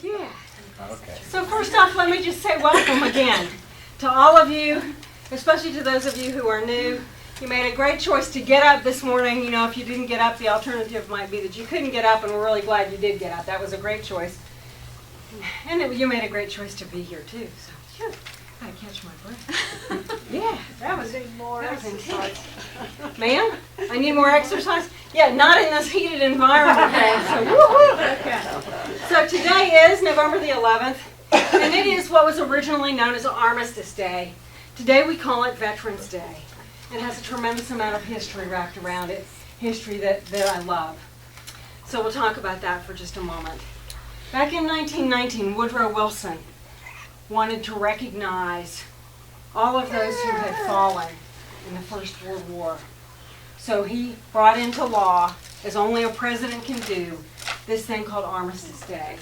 Yeah. Okay. So first off, let me just say welcome again to all of you, especially to those of you who are new. You made a great choice to get up this morning. You know, if you didn't get up, the alternative might be that you couldn't get up, and we're really glad you did get up. That was a great choice. And you made a great choice to be here, too. So, phew, gotta catch my breath. Yeah, that was intense. Ma'am, I need more exercise? Yeah, not in this heated environment. So, woo-hoo. Okay. So today is November the 11th, and it is what was originally known as Armistice Day. Today we call it Veterans Day. It has a tremendous amount of history wrapped around it, history that I love. So we'll talk about that for just a moment. Back in 1919, Woodrow Wilson wanted to recognize all of those who had fallen in the First World War. So he brought into law, as only a president can do, this thing called Armistice Day.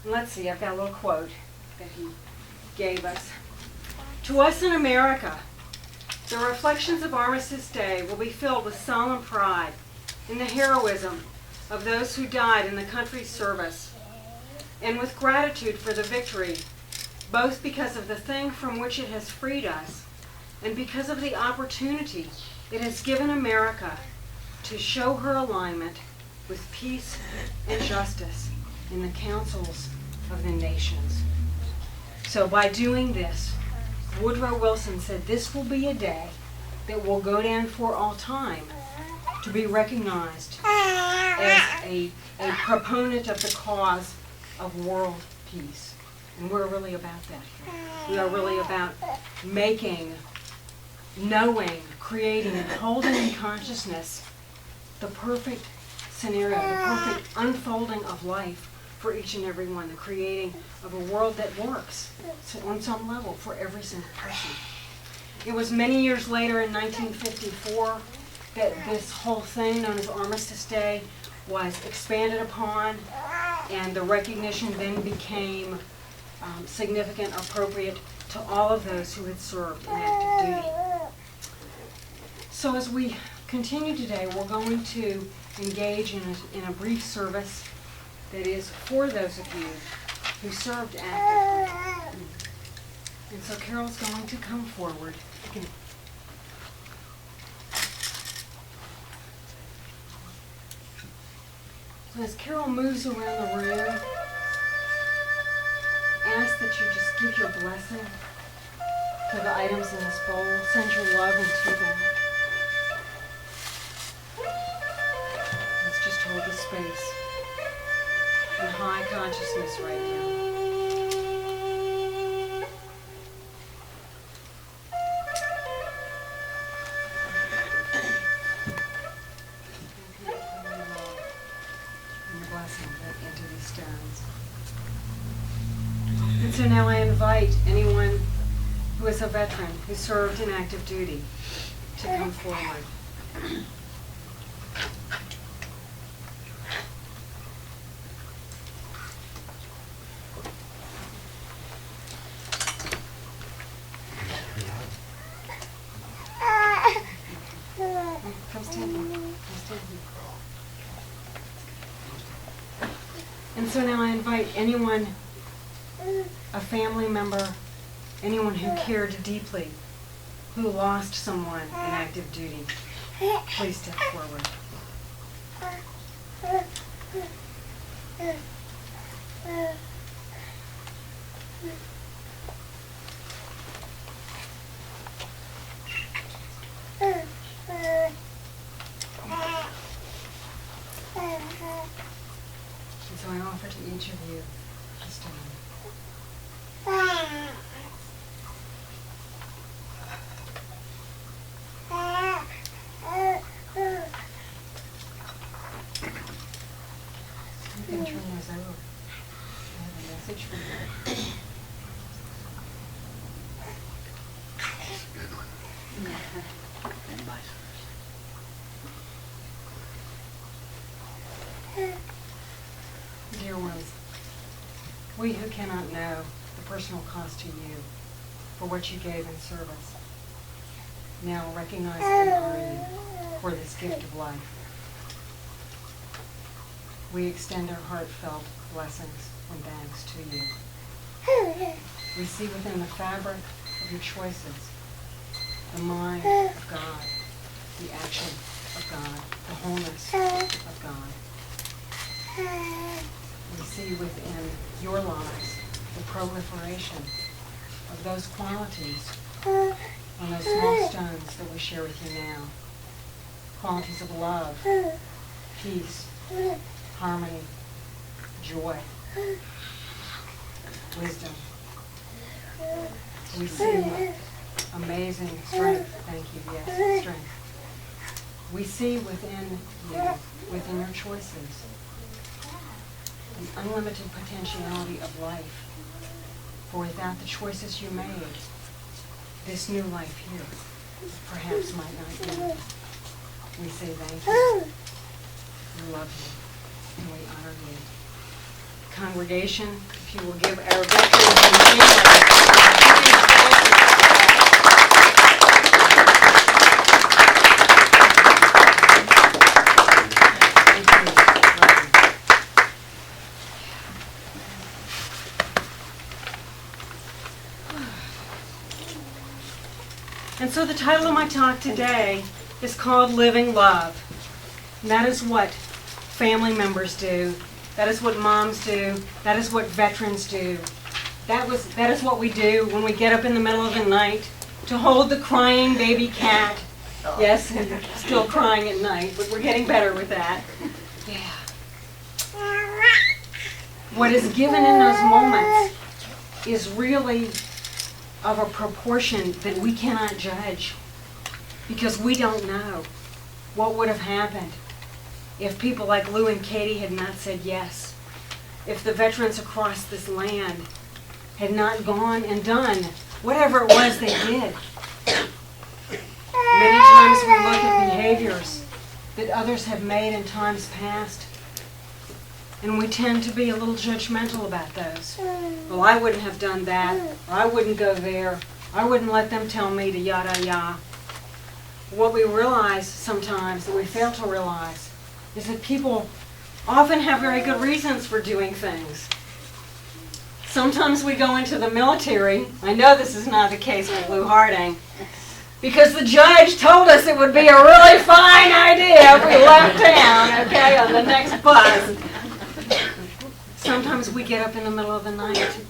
And let's see, I've got a little quote that he gave us. To us in America, the reflections of Armistice Day will be filled with solemn pride in the heroism of those who died in the country's service, and with gratitude for the victory, both because of the thing from which it has freed us, and because of the opportunity it has given America to show her alignment with peace and justice in the councils of the nations. So by doing this, Woodrow Wilson said this will be a day that will go down for all time to be recognized as a proponent of the cause of world peace. And we're really about that here. We are really about making, knowing, creating, and holding in consciousness the perfect scenario, the perfect unfolding of life for each and every one, the creating of a world that works on some level for every single person. It was many years later in 1954 that this whole thing known as Armistice Day was expanded upon, and the recognition then became significant, appropriate to all of those who had served in active duty. So as we continue today, we're going to engage in a brief service that is for those of you who served actively. And so Carol's going to come forward. So as Carol moves around the room, ask that you just give your blessing to the items in this bowl. Send your love into them. Let's just hold the space in high consciousness right now. And the blessing into these stones. And so now I invite anyone who is a veteran who served in active duty to come forward. Come stand here. Come stand here. And so now I invite anyone, a family member, anyone who cared deeply, who lost someone in active duty, please step forward. And so I offer to each of you to stand. You can turn those over. I have a message for you. Dear ones, we who cannot know the personal cost to you for what you gave in service now recognize and honor you for this gift of life. We extend our heartfelt blessings and bags to you. We see within the fabric of your choices the mind of God, the action of God, the wholeness of God. We see within your lives the proliferation of those qualities on those small stones that we share with you now. Qualities of love, peace, harmony, joy, wisdom. We see amazing strength. Thank you, yes, strength. We see within you, within your choices, an unlimited potentiality of life. For without the choices you made, this new life here perhaps might not be. We say thank you. We love you. And we honor you. Congregation, if you will give our veterans and families. And so the title of my talk today is called Living Love. And that is what family members do. That is what moms do. That is what veterans do. That is what we do when we get up in the middle of the night to hold the crying baby cat. Yes, still crying at night, but we're getting better with that. Yeah. What is given in those moments is really of a proportion that we cannot judge, because we don't know what would have happened if people like Lou and Katie had not said yes, if the veterans across this land had not gone and done whatever it was they did. Many times we look at behaviors that others have made in times past, and we tend to be a little judgmental about those. Well, I wouldn't have done that, or I wouldn't go there, I wouldn't let them tell me to yada yada. What we realize sometimes, that we fail to realize, is that people often have very good reasons for doing things. Sometimes we go into the military. I know this is not the case with Lou Harding, because the judge told us it would be a really fine idea if we left town, okay, on the next bus. Sometimes we get up in the middle of the night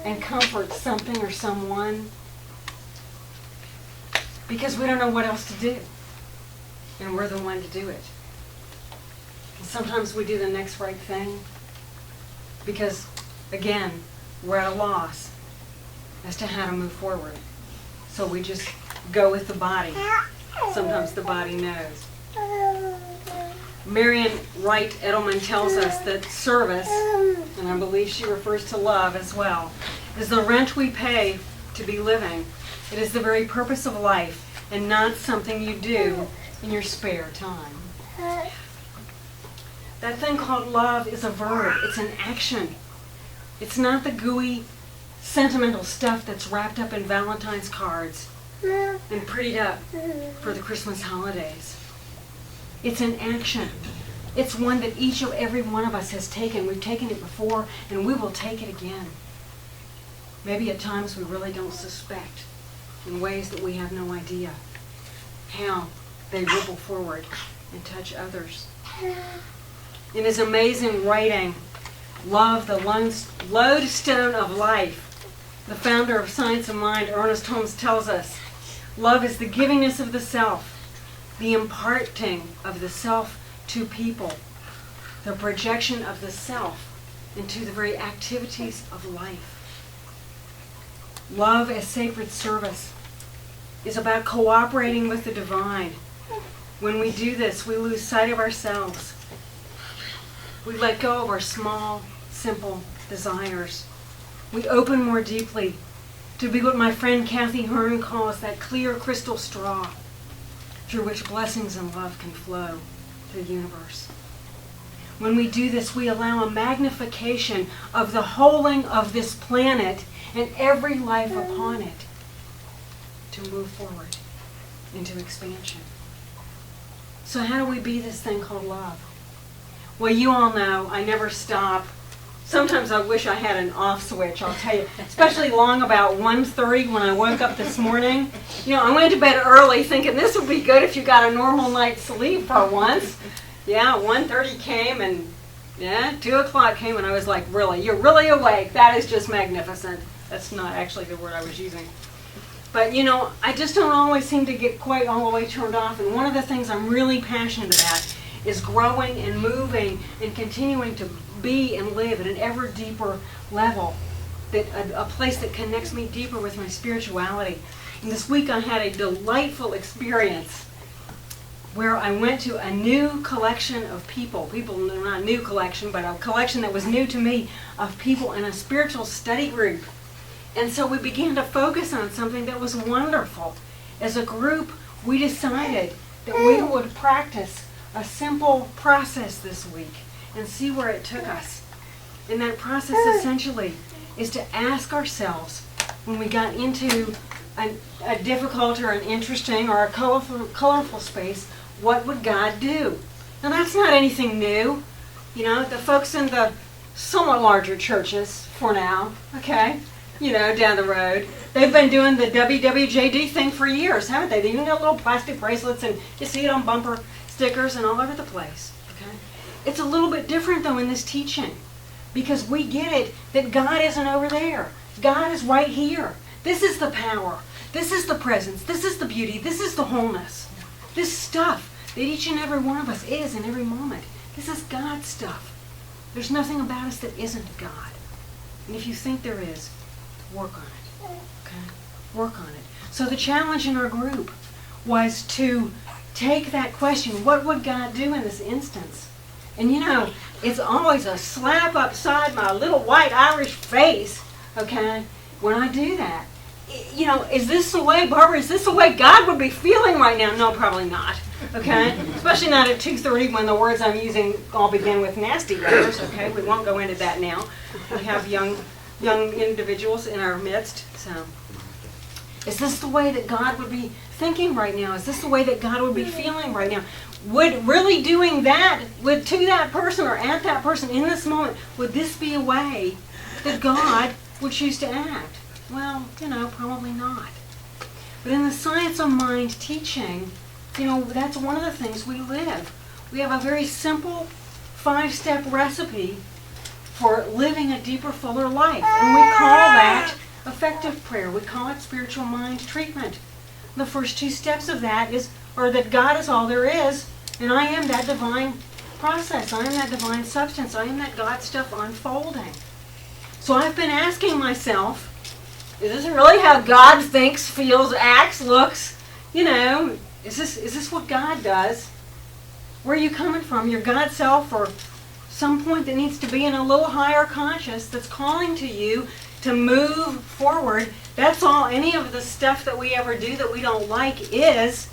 and comfort something or someone because we don't know what else to do, and we're the one to do it. And sometimes we do the next right thing because, again, we're at a loss as to how to move forward. So we just go with the body. Sometimes the body knows. Marian Wright Edelman tells us that service, and I believe she refers to love as well, is the rent we pay to be living. It is the very purpose of life and not something you do in your spare time. That thing called love is a verb. It's an action. It's not the gooey, sentimental stuff that's wrapped up in Valentine's cards and prettied up for the Christmas holidays. It's an action. It's one that each and every one of us has taken. We've taken it before, and we will take it again. Maybe at times we really don't suspect, in ways that we have no idea, how they ripple forward and touch others. In his amazing writing, Love, the Lodestone of Life, the founder of Science of Mind, Ernest Holmes, tells us, love is the givingness of the self, the imparting of the self to people, the projection of the self into the very activities of life. Love as sacred service is about cooperating with the divine. When we do this, we lose sight of ourselves. We let go of our small, simple desires. We open more deeply to be what my friend Kathy Hearn calls that clear crystal straw through which blessings and love can flow through the universe. When we do this, we allow a magnification of the wholing of this planet and every life upon it to move forward into expansion. So how do we be this thing called love? Well, you all know I never stop Sometimes I wish I had an off switch, I'll tell you. Especially long about 1:30 when I woke up this morning. I went to bed early thinking this would be good if you got a normal night's sleep for once. Yeah, 1:30 came and 2 o'clock came and I was like, really? You're really awake? That is just magnificent. That's not actually the word I was using. But I just don't always seem to get quite all the way turned off. And one of the things I'm really passionate about is growing and moving and continuing to be and live at an ever deeper level, that a place that connects me deeper with my spirituality. And this week I had a delightful experience where I went to a new collection of people, not a new collection, but a collection that was new to me, of people in a spiritual study group. And so we began to focus on something that was wonderful. As a group, we decided that we would practice a simple process this week and see where it took us. And that process essentially is to ask ourselves, when we got into a difficult or an interesting or a colorful space, what would God do? Now that's not anything new. The folks in the somewhat larger churches for now, okay, down the road, they've been doing the WWJD thing for years, haven't they? They even got little plastic bracelets and you see it on bumper stickers and all over the place. Okay? It's a little bit different though in this teaching, because we get it that God isn't over there. God is right here. This is the power. This is the presence. This is the beauty. This is the wholeness. This stuff that each and every one of us is in every moment. This is God's stuff. There's nothing about us that isn't God. And if you think there is, work on it. Okay? Work on it. So the challenge in our group was to take that question, what would God do in this instance? And it's always a slap upside my little white Irish face, okay, when I do that. Is this the way, Barbara, is this the way God would be feeling right now? No, probably not, okay? Especially not at 2:30 when the words I'm using all begin with nasty letters, okay? We won't go into that now. We have young individuals in our midst, so. Is this the way that God would be thinking right now? Is this the way that God would be feeling right now? Would really doing that to that person or at that person in this moment, would this be a way that God would choose to act? Well, probably not. But in the Science of Mind teaching, that's one of the things we live. We have a very simple 5-step recipe for living a deeper, fuller life. And we call that effective prayer. We call it spiritual mind treatment. The first 2 steps of that are that God is all there is, and I am that divine process. I am that divine substance. I am that God stuff unfolding. So I've been asking myself, is this really how God thinks, feels, acts, looks? Is this what God does? Where are you coming from? Your God self, or some point that needs to be in a little higher conscious that's calling to you to move forward? That's all any of the stuff that we ever do that we don't like is.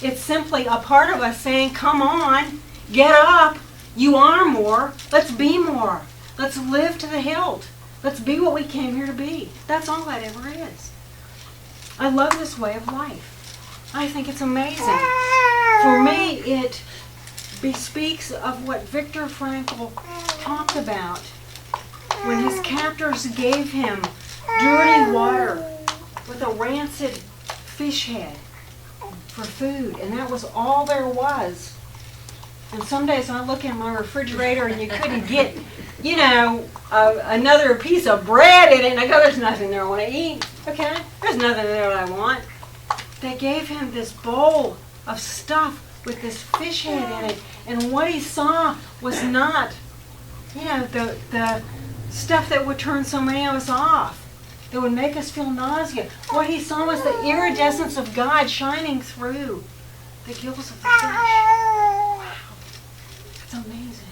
It's simply a part of us saying, come on, get up, you are more, let's be more, let's live to the hilt, let's be what we came here to be. That's all that ever is. I love this way of life. I think it's amazing. For me, it bespeaks of what Viktor Frankl talked about when his captors gave him dirty water with a rancid fish head for food, and that was all there was. And some days I look in my refrigerator and you couldn't get, another piece of bread in it, and I go, there's nothing there I want to eat, okay? There's nothing there that I want. They gave him this bowl of stuff with this fish head in it, and what he saw was not, the stuff that would turn so many of us off, that would make us feel nausea. What he saw was the iridescence of God shining through the gills of the fish. Wow, that's amazing.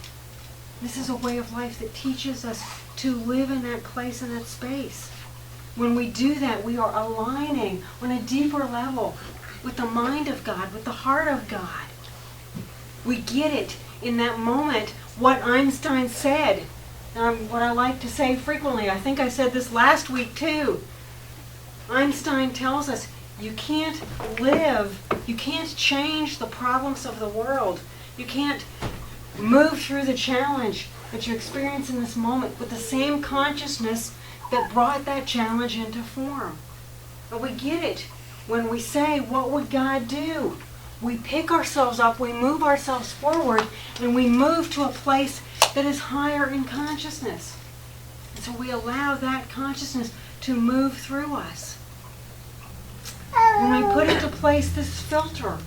This is a way of life that teaches us to live in that place, in that space. When we do that, we are aligning on a deeper level with the mind of God, with the heart of God. We get it in that moment, what Einstein said. What I like to say frequently, I think I said this last week too. Einstein tells us you can't change the problems of the world. You can't move through the challenge that you experience in this moment with the same consciousness that brought that challenge into form. And we get it when we say, what would God do? We pick ourselves up, we move ourselves forward, and we move to a place that is higher in consciousness. And so we allow that consciousness to move through us. When we put into place this filter,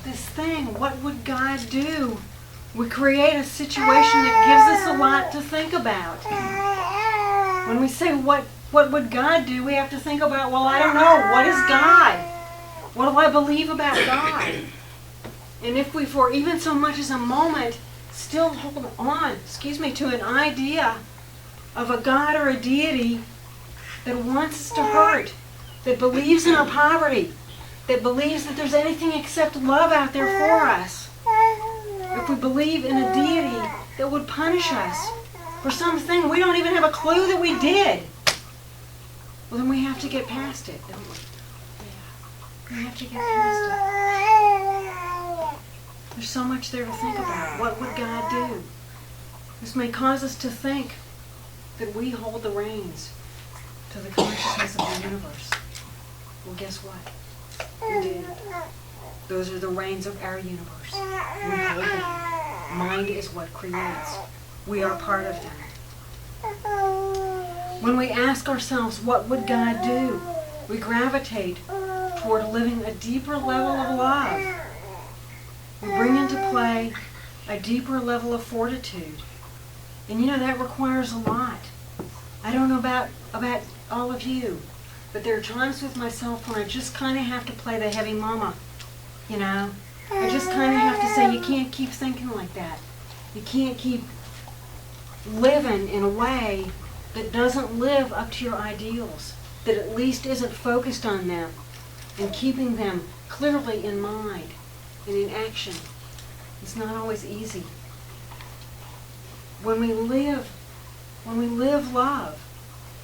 this thing, what would God do? We create a situation that gives us a lot to think about. When we say, what would God do? We have to think about, well, I don't know. What is God? What do I believe about God? And if we, for even so much as a moment, still hold on, to an idea of a God or a deity that wants us to hurt, that believes in our poverty, that believes that there's anything except love out there for us. If we believe in a deity that would punish us for something we don't even have a clue that we did, well, then we have to get past it, don't we? Yeah. We have to get past it. There's so much there to think about. What would God do? This may cause us to think that we hold the reins to the consciousness of the universe. Well, guess what? We do. Those are the reins of our universe. We hold them. Mind is what creates. We are part of that. When we ask ourselves, what would God do? We gravitate toward living a deeper level of love. We bring into play a deeper level of fortitude. And that requires a lot. I don't know about all of you, but there are times with myself when I just kind of have to play the heavy mama. I just kind of have to say, you can't keep thinking like that. You can't keep living in a way that doesn't live up to your ideals, that at least isn't focused on them and keeping them clearly in mind and in action. It's not always easy. When we live love,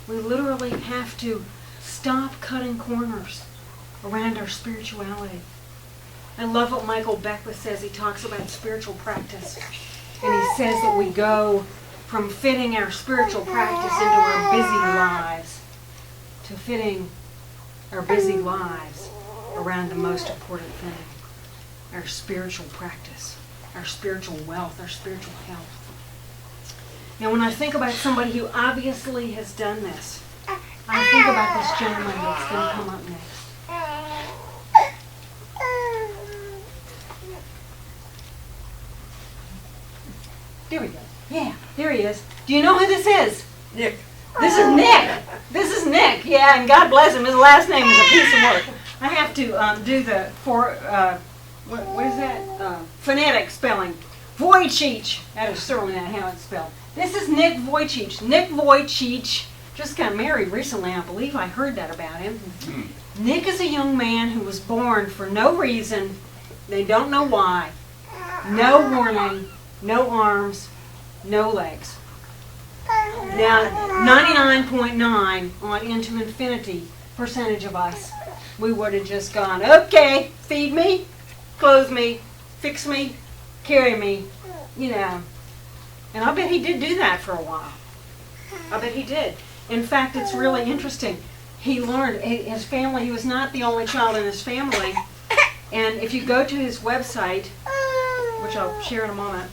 we literally have to stop cutting corners around our spirituality. I love what Michael Beckwith says. He talks about spiritual practice. And he says that we go from fitting our spiritual practice into our busy lives to fitting our busy lives around the most important thing, our spiritual practice, our spiritual wealth, our spiritual health. Now, when I think about somebody who obviously has done this, I think about this gentleman that's going to come up next. There we go. Yeah, there he is. Do you know who this is? Nick. This is Nick. This is Nick. Yeah, and God bless him. His last name is a piece of work. I have to do the what is that? Phonetic spelling. Wojciech. That is certainly not how it's spelled. This is Nick Wojciech. Nick Wojciech just got married recently. I believe I heard that about him. Nick is a young man who was born for no reason. They don't know why. No warning. No arms, no legs. Now, 99.9 on into infinity percentage of us, we would have just gone, okay, feed me, clothe me, fix me, carry me, And I bet he did do that for a while. I bet he did. In fact, it's really interesting. He learned, his family, he was not the only child in his family. And if you go to his website, which I'll share in a moment,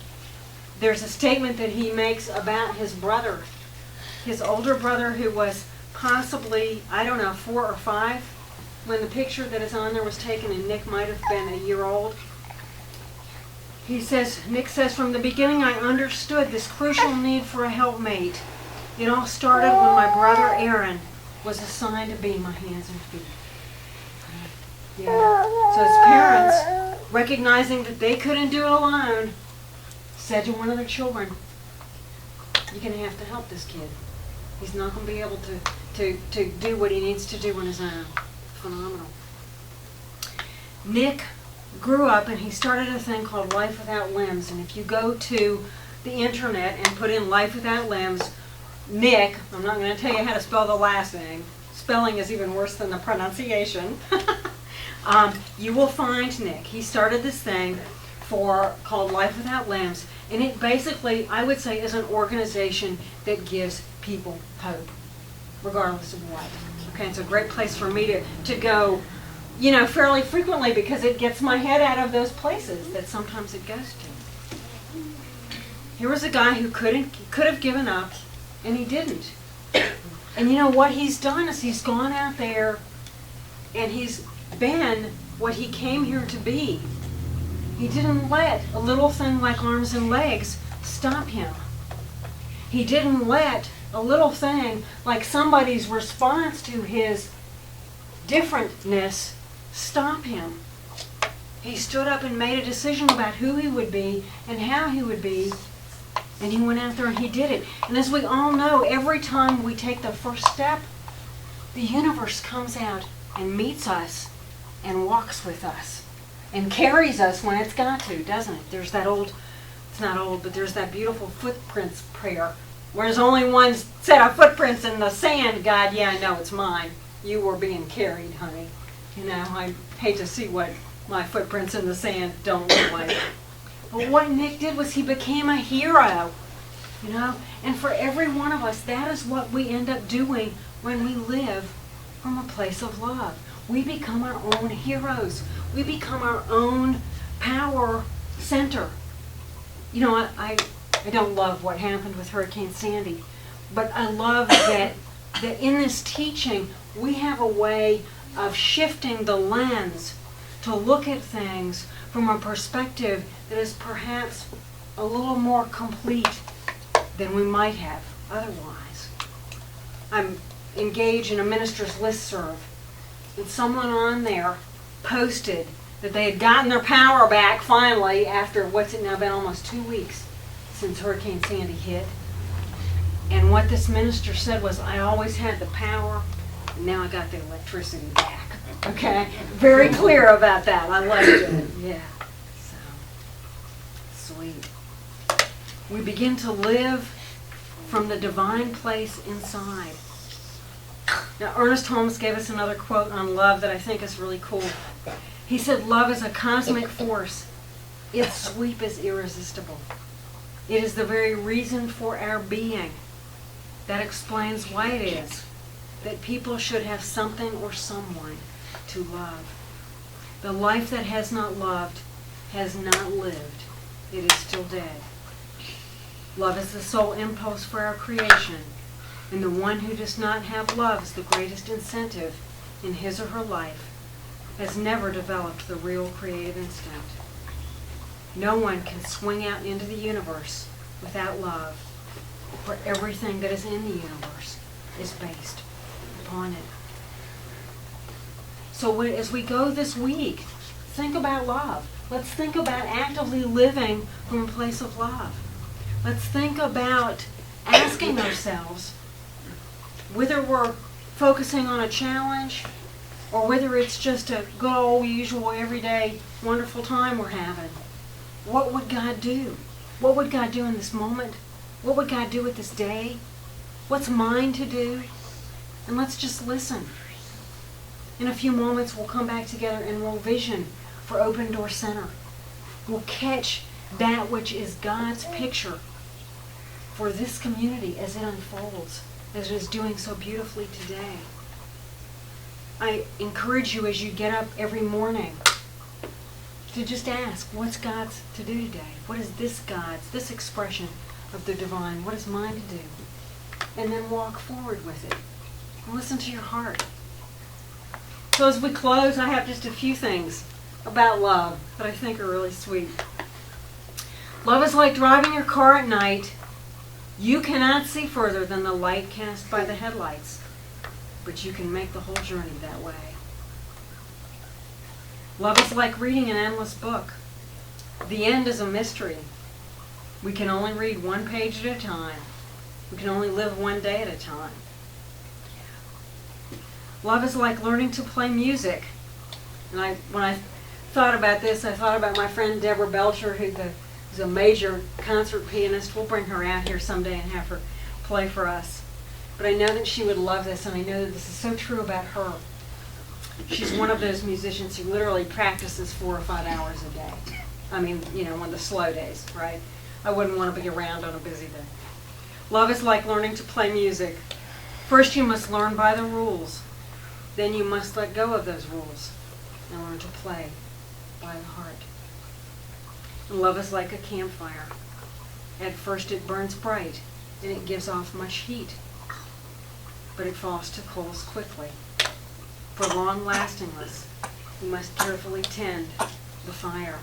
there's a statement that he makes about his brother, his older brother, who was possibly, 4 or 5 when the picture that is on there was taken, and Nick might have been a year old. Nick says, from the beginning I understood this crucial need for a helpmate. It all started when my brother Aaron was assigned to be my hands and feet. Yeah. So his parents, recognizing that they couldn't do it alone, said to one of their children, you're going to have to help this kid. He's not going to be able to do what he needs to do on his own. Phenomenal. Nick grew up and he started a thing called Life Without Limbs. And if you go to the internet and put in Life Without Limbs, Nick, I'm not going to tell you how to spell the last name. Spelling is even worse than the pronunciation. You will find Nick. He started this thing called Life Without Limbs, And it basically, I would say, is an organization that gives people hope, regardless of what. Okay, it's a great place for me to go, fairly frequently, because it gets my head out of those places that sometimes it goes to. Here was a guy who could have given up, and he didn't. And you know what he's done is he's gone out there and he's been what he came here to be. He didn't let a little thing like arms and legs stop him. He didn't let a little thing like somebody's response to his differentness stop him. He stood up and made a decision about who he would be and how he would be, and he went out there and he did it. And as we all know, every time we take the first step, the universe comes out and meets us and walks with us and carries us when it's got to, doesn't it? There's that it's not old, but there's that beautiful footprints prayer, where there's only one set of footprints in the sand. God, yeah, I know it's mine. You were being carried, honey. I hate to see what my footprints in the sand don't look like. But what Nick did was he became a hero, And for every one of us, that is what we end up doing when we live from a place of love. We become our own heroes. We become our own power center. I don't love what happened with Hurricane Sandy, but I love that in this teaching, we have a way of shifting the lens to look at things from a perspective that is perhaps a little more complete than we might have otherwise. I'm engaged in a minister's listserv, and someone on there posted that they had gotten their power back finally after what's it now been almost 2 weeks since Hurricane Sandy hit. And what this minister said was, I always had the power, and now I got the electricity back. Okay? Very clear about that. I liked it. Yeah. So, sweet. We begin to live from the divine place inside. Now, Ernest Holmes gave us another quote on love that I think is really cool. He said, love is a cosmic force. Its sweep is irresistible. It is the very reason for our being. That explains why it is that people should have something or someone to love. The life that has not loved has not lived. It is still dead. Love is the sole impulse for our creation, and the one who does not have love as the greatest incentive in his or her life has never developed the real creative instinct. No one can swing out into the universe without love, for everything that is in the universe is based upon it. So as we go this week, think about love. Let's think about actively living from a place of love. Let's think about asking ourselves whether we're focusing on a challenge or whether it's just a good old usual everyday wonderful time we're having. What would God do? What would God do in this moment? What would God do with this day? What's mine to do? And let's just listen. In a few moments, we'll come back together and we'll vision for Open Door Center. We'll catch that which is God's picture for this community as it unfolds, as it is doing so beautifully today. I encourage you as you get up every morning to just ask, what's God's to do today? What is this expression of the divine? What is mine to do? And then walk forward with it. And listen to your heart. So as we close, I have just a few things about love that I think are really sweet. Love is like driving your car at night. You cannot see further than the light cast by the headlights, but you can make the whole journey that way. Love is like reading an endless book. The end is a mystery. We can only read one page at a time. We can only live one day at a time. Love is like learning to play music. And when I thought about this, I thought about my friend Deborah Belcher, who's a major concert pianist. We'll bring her out here someday and have her play for us. But I know that she would love this, and I know that this is so true about her. She's one of those musicians who literally practices 4 or 5 hours a day. I mean, on the slow days, right? I wouldn't want to be around on a busy day. Love is like learning to play music. First you must learn by the rules. Then you must let go of those rules and learn to play by the heart. And love is like a campfire. At first it burns bright and it gives off much heat, but it falls to coals quickly. For long-lastingness, you must carefully tend the fire.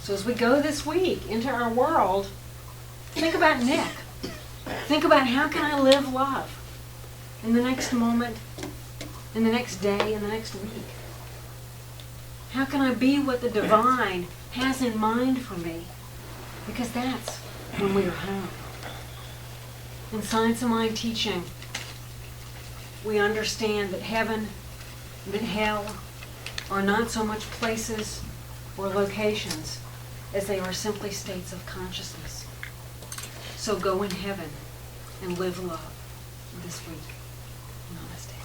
So as we go this week into our world, think about Nick. Think about how can I live love in the next moment, in the next day, in the next week. How can I be what the divine has in mind for me? Because that's when we are home. In Science of Mind teaching, we understand that heaven and that hell are not so much places or locations as they are simply states of consciousness. So go in heaven and live love this week. Namaste.